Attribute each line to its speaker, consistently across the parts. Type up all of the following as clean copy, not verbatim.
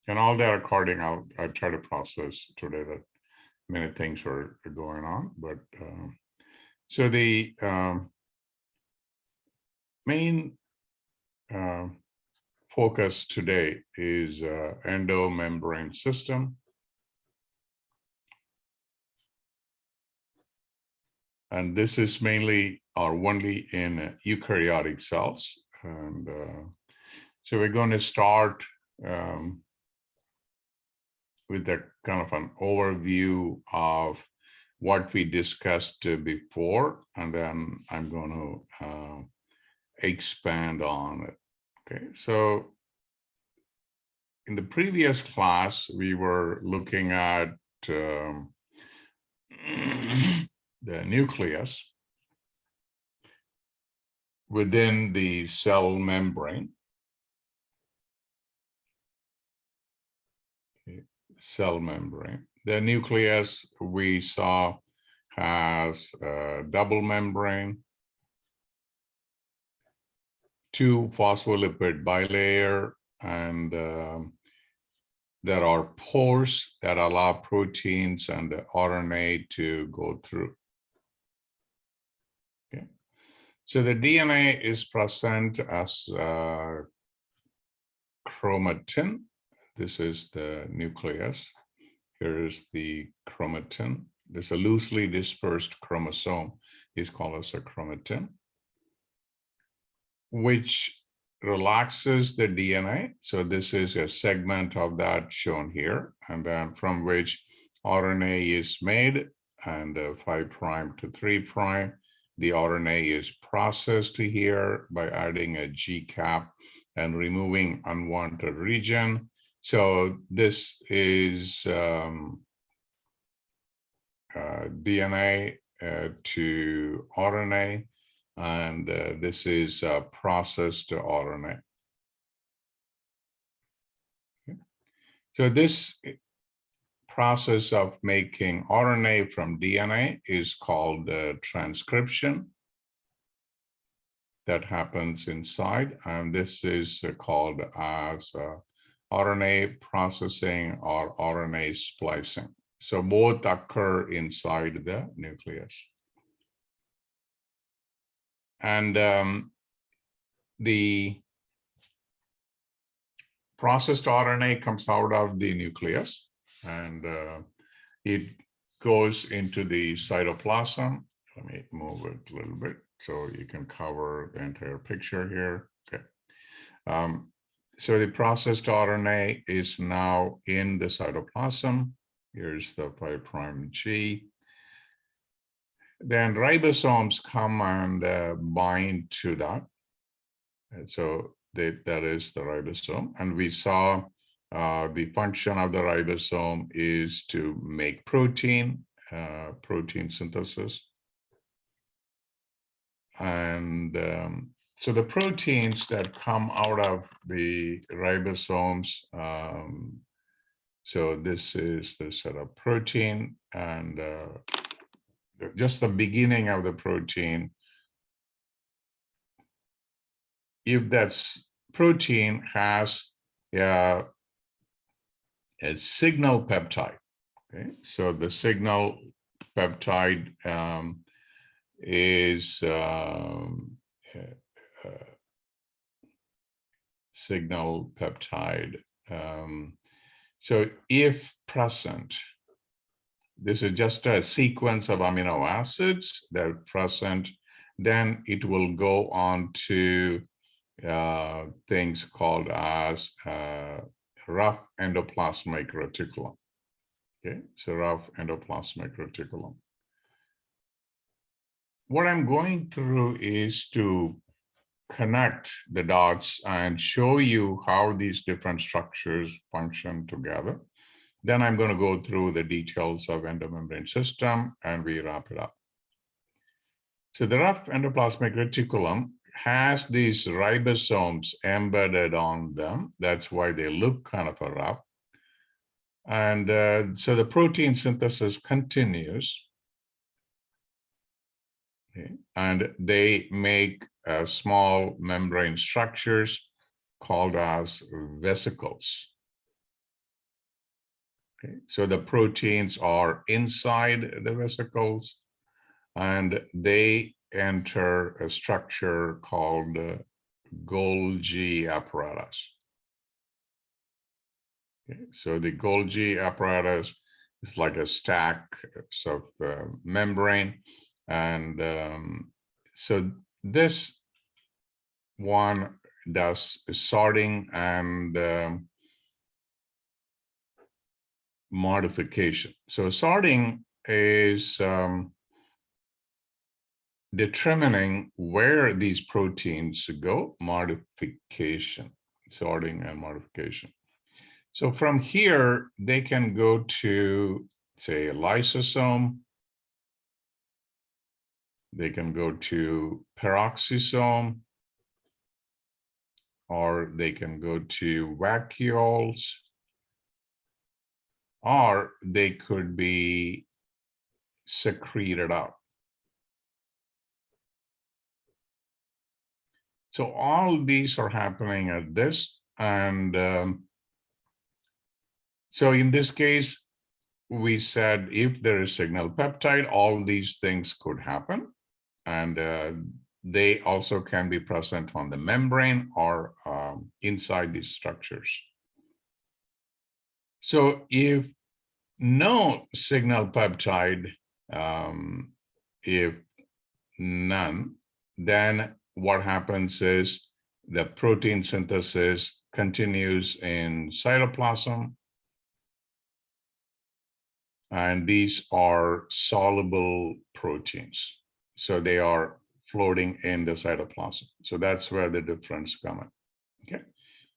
Speaker 1: And all that recording, I try to process today that many things are going on. But so the main uh, focus today is endomembrane system. And this is mainly or only in eukaryotic cells. And so we're going to start with a kind of an overview of what we discussed before, and then I'm going to expand on it. Okay, so in the previous class, we were looking at the nucleus within the cell membrane. Okay. Cell membrane. The nucleus we saw has a double membrane, 2 phospholipid bilayer, and there are pores that allow proteins and RNA to go through. Okay. So the DNA is present as chromatin. This is the nucleus. Here is the chromatin. This is a loosely dispersed chromosome is called as a chromatin, which relaxes the DNA. So this is a segment of that shown here, and then from which RNA is made, and 5' to 3'. The RNA is processed here by adding a G cap and removing unwanted region. So this is DNA to RNA, and this is processed RNA. Okay. So this process of making RNA from DNA is called transcription. That happens inside, and this is called as RNA processing or RNA splicing. So both occur inside the nucleus. And the processed RNA comes out of the nucleus, and it goes into the cytoplasm. Let me move it a little bit so you can cover the entire picture here. Okay. So the processed RNA is now in the cytoplasm. Here's the 5' G. Then ribosomes come and bind to that. And so that is the ribosome. And we saw the function of the ribosome is to make protein, protein synthesis. And so the proteins that come out of the ribosomes, so this is the set of protein, and just the beginning of the protein. If that protein has a signal peptide, okay, so the signal peptide is signal peptide. So if present, this is just a sequence of amino acids that are present, then it will go on to things called as rough endoplasmic reticulum. Okay, so rough endoplasmic reticulum. What I'm going through is to connect the dots and show you how these different structures function together. Then I'm going to go through the details of endomembrane system, and we wrap it up. So the rough endoplasmic reticulum has these ribosomes embedded on them. That's why they look kind of a rough. And so the protein synthesis continues. Okay. And they make small membrane structures called as vesicles. Okay, so the proteins are inside the vesicles, and they enter a structure called Golgi apparatus. Okay, so the Golgi apparatus is like a stack of membrane, and so this one does sorting and modification. So sorting is determining where these proteins go, modification, sorting and modification. So from here, they can go to, say, a lysosome. They can go to peroxisome, or they can go to vacuoles, or they could be secreted out. So all these are happening at this. And so in this case, we said if there is signal peptide, all these things could happen. And they also can be present on the membrane or inside these structures. So if no signal peptide, if none, then what happens is the protein synthesis continues in cytoplasm. And these are soluble proteins. So they are floating in the cytoplasm. So that's where the difference comes in. Okay.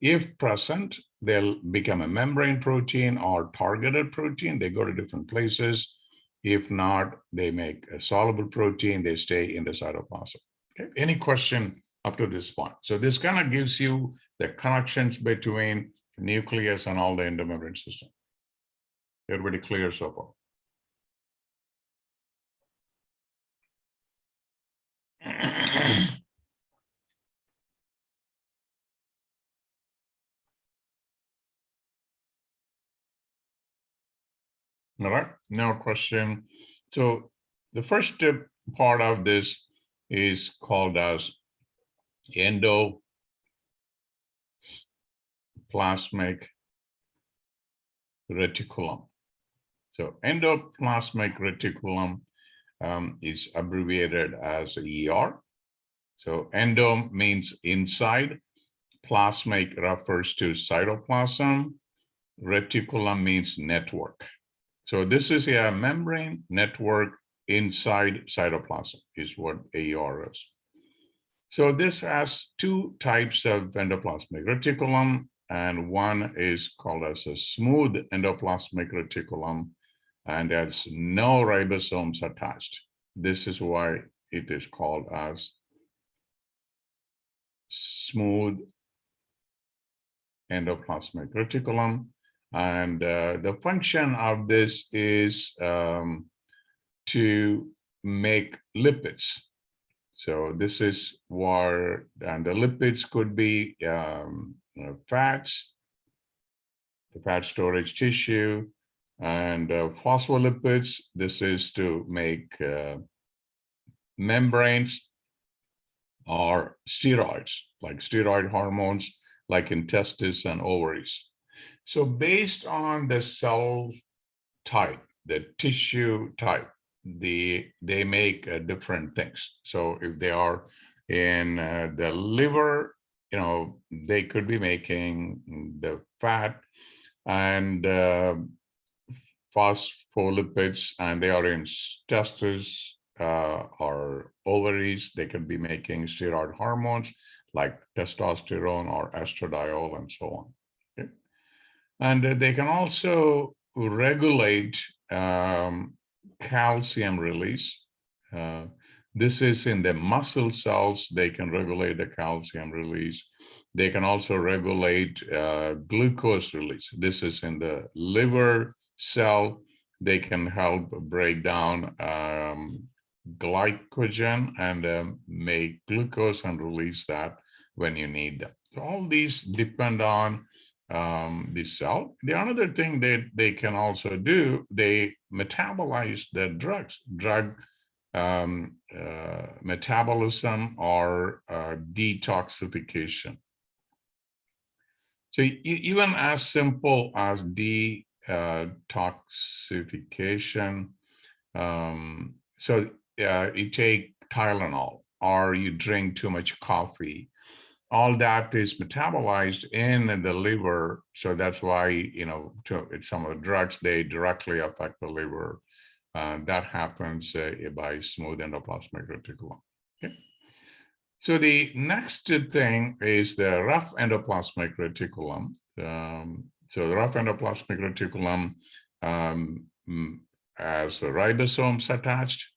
Speaker 1: If present, they'll become a membrane protein or targeted protein. They go to different places. If not, they make a soluble protein. They stay in the cytoplasm. Okay. Any question up to this point? So this kind of gives you the connections between nucleus and all the endomembrane system. Everybody clear so far? All right, now question. So the first part of this is called as endoplasmic reticulum. So endoplasmic reticulum is abbreviated as ER. So endo means inside, plasmic refers to cytoplasm, reticulum means network. So this is a membrane network inside cytoplasm is what AR is. So this has two types of endoplasmic reticulum, and one is called as a smooth endoplasmic reticulum, and has no ribosomes attached. This is why it is called as smooth endoplasmic reticulum. And the function of this is to make lipids. So this is where, and the lipids could be fats, the fat storage tissue, and phospholipids. This is to make membranes or steroids, like steroid hormones, like in testes and ovaries. So based on the cell type, the tissue type, they make different things. So if they are in the liver, they could be making the fat and phospholipids, and they are in testes or ovaries. They can be making steroid hormones like testosterone or estradiol and so on. Okay? And they can also regulate calcium release. This is in the muscle cells. They can regulate the calcium release. They can also regulate glucose release. This is in the liver cell. They can help break down glycogen and make glucose and release that when you need them. So all these depend on the cell. The another thing that they can also do, they metabolize the drugs, metabolism or detoxification. So even as simple as detoxification, so you take Tylenol or you drink too much coffee, all that is metabolized in the liver. So that's why, some of the drugs, they directly affect the liver. That happens by smooth endoplasmic reticulum. Okay. So the next thing is the rough endoplasmic reticulum. So the rough endoplasmic reticulum has ribosomes attached.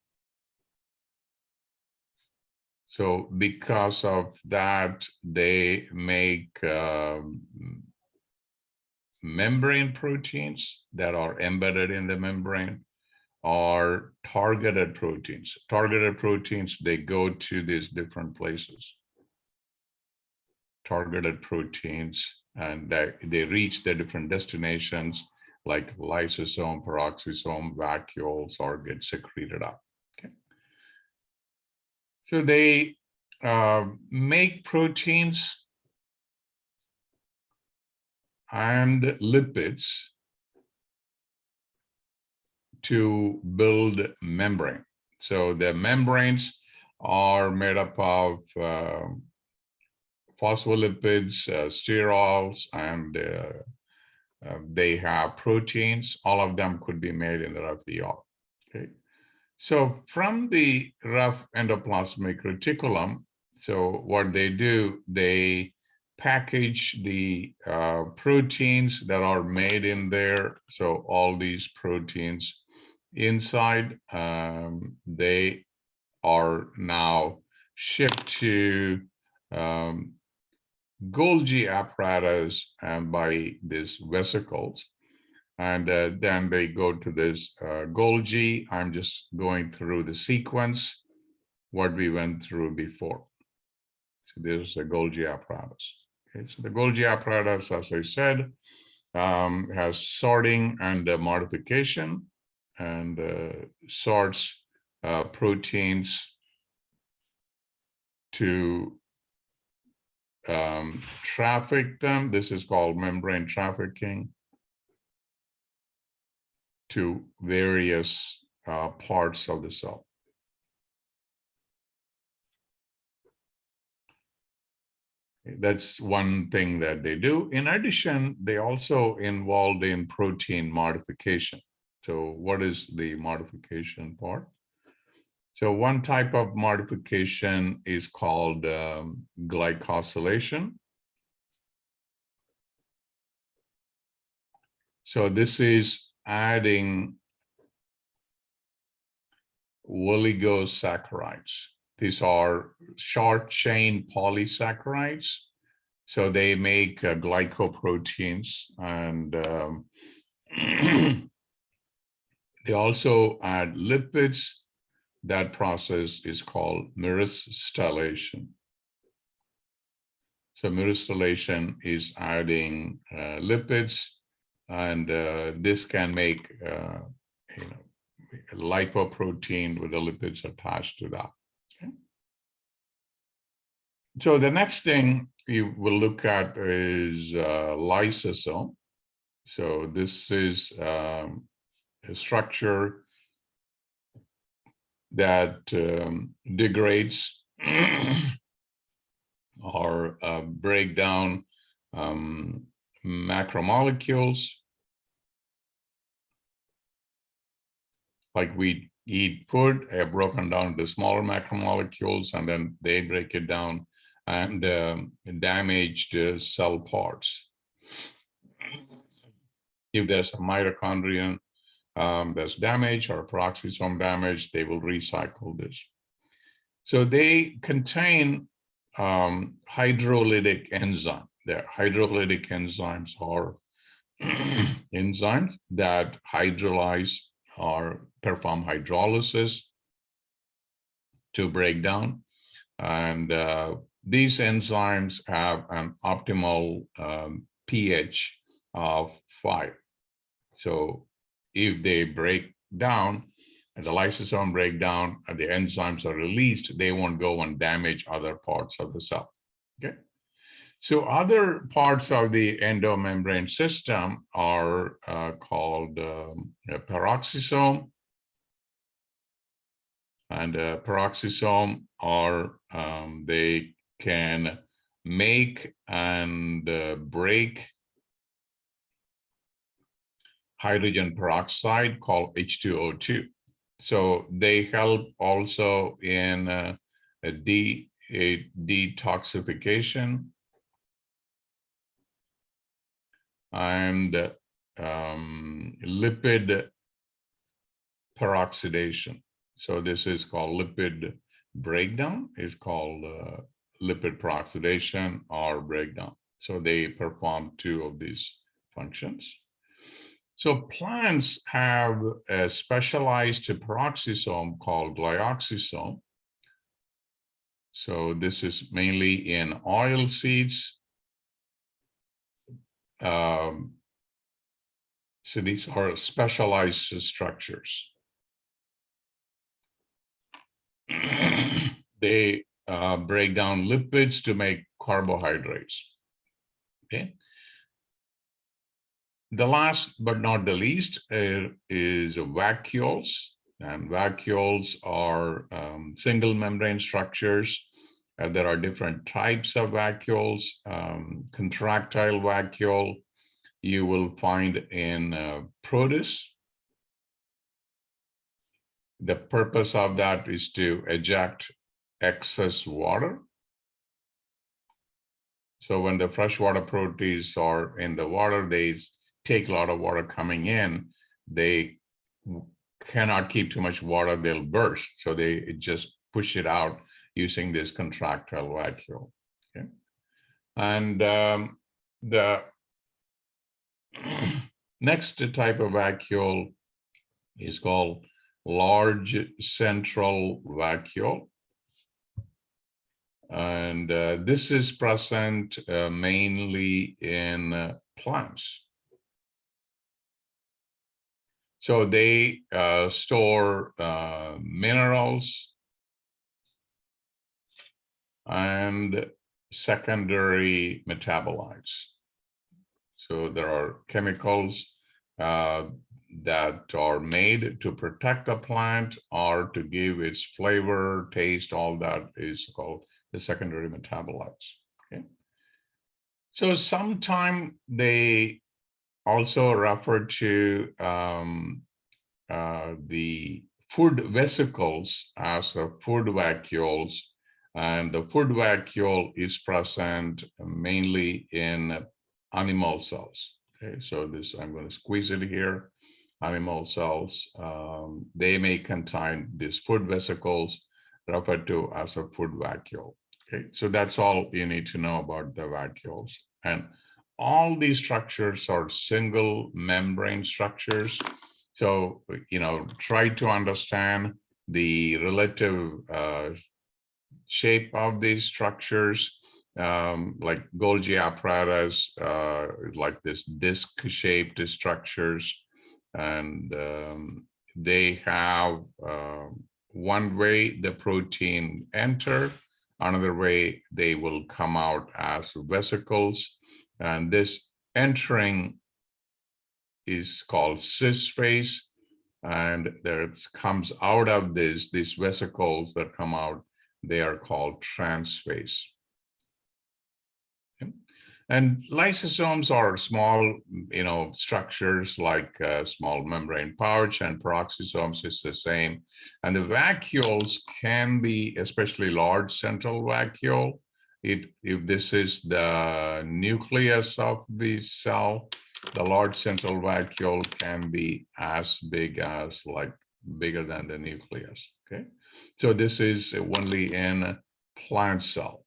Speaker 1: So because of that, they make membrane proteins that are embedded in the membrane, or targeted proteins. Targeted proteins, they go to these different places. Targeted proteins, and they reach the different destinations like lysosome, peroxisome, vacuoles, or get secreted up. Okay. So they make proteins and lipids to build membrane. So the membranes are made up of phospholipids, sterols, and they have proteins. All of them could be made in the rough ER. Okay. So from the rough endoplasmic reticulum, so what they do, they package the proteins that are made in there. So all these proteins inside, they are now shipped to Golgi apparatus by these vesicles. And then they go to this Golgi. I'm just going through the sequence, what we went through before. So there's a Golgi apparatus. Okay, so the Golgi apparatus, as I said, has sorting and modification, and sorts proteins to traffic them. This is called membrane trafficking to various parts of the cell. That's one thing that they do. In addition, they also involved in protein modification. So what is the modification part? So one type of modification is called glycosylation. So this is adding oligosaccharides. These are short chain polysaccharides. So they make glycoproteins, and they also add lipids. That process is called myristylation. So myristylation is adding lipids, and this can make lipoprotein with the lipids attached to that. Okay. So the next thing you will look at is lysosome. So this is a structure that degrades or break down macromolecules. Like we eat food, have broken down to smaller macromolecules, and then they break it down and damage the cell parts. If there's a mitochondrion that's damaged or peroxisome damage, they will recycle this. So they contain hydrolytic enzyme. The hydrolytic enzymes are enzymes that hydrolyze or perform hydrolysis to break down. And these enzymes have an optimal pH of 5. So if they break down, and the lysosome break down, and the enzymes are released, they won't go and damage other parts of the cell. Okay. So other parts of the endomembrane system are called a peroxisome. And peroxisome are, they can make and break hydrogen peroxide called H2O2. So they help also in a detoxification and lipid peroxidation. So this is called lipid breakdown, is called lipid peroxidation or breakdown. So they perform two of these functions. So plants have a specialized peroxisome called glyoxysome. So this is mainly in oil seeds. So these are specialized structures. They break down lipids to make carbohydrates. Okay. The last but not the least is vacuoles. And vacuoles are single membrane structures. There are different types of vacuoles. Contractile vacuole you will find in produce. The purpose of that is to eject excess water. So when the freshwater proteins are in the water, they take a lot of water coming in. They cannot keep too much water, they'll burst. So they just push it out using this contractile vacuole. Okay. And the next type of vacuole is called large central vacuole. And this is present mainly in plants. So they store minerals and secondary metabolites. So there are chemicals that are made to protect the plant or to give its flavor, taste, all that is called the secondary metabolites. Okay. So sometimes they also refer to the food vesicles as food vacuoles, and the food vacuole is present mainly in animal cells. Okay, so this, I'm going to squeeze it here. Animal cells, they may contain these food vesicles referred to as a food vacuole. Okay, so that's all you need to know about the vacuoles. And all these structures are single membrane structures. So, try to understand the relative shape of these structures, like Golgi apparatus, like this disc-shaped structures. And they have one way the protein enter, another way they will come out as vesicles. And this entering is called cis phase, and that comes out of these vesicles that come out, they are called trans phase. Okay. And lysosomes are small, structures like a small membrane pouch, and peroxisomes is the same. And the vacuoles can be especially large central vacuole. If this is the nucleus of the cell, the large central vacuole can be as big as, like, bigger than the nucleus. Okay, so this is only in plant cell.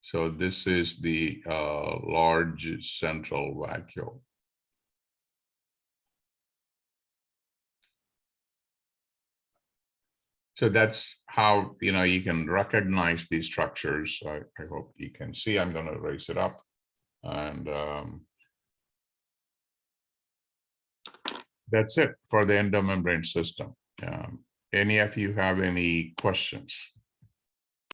Speaker 1: So this is the large central vacuole. So that's how, you can recognize these structures. I hope you can see. I'm going to raise it up. And that's it for the endomembrane system. Any of you have any questions?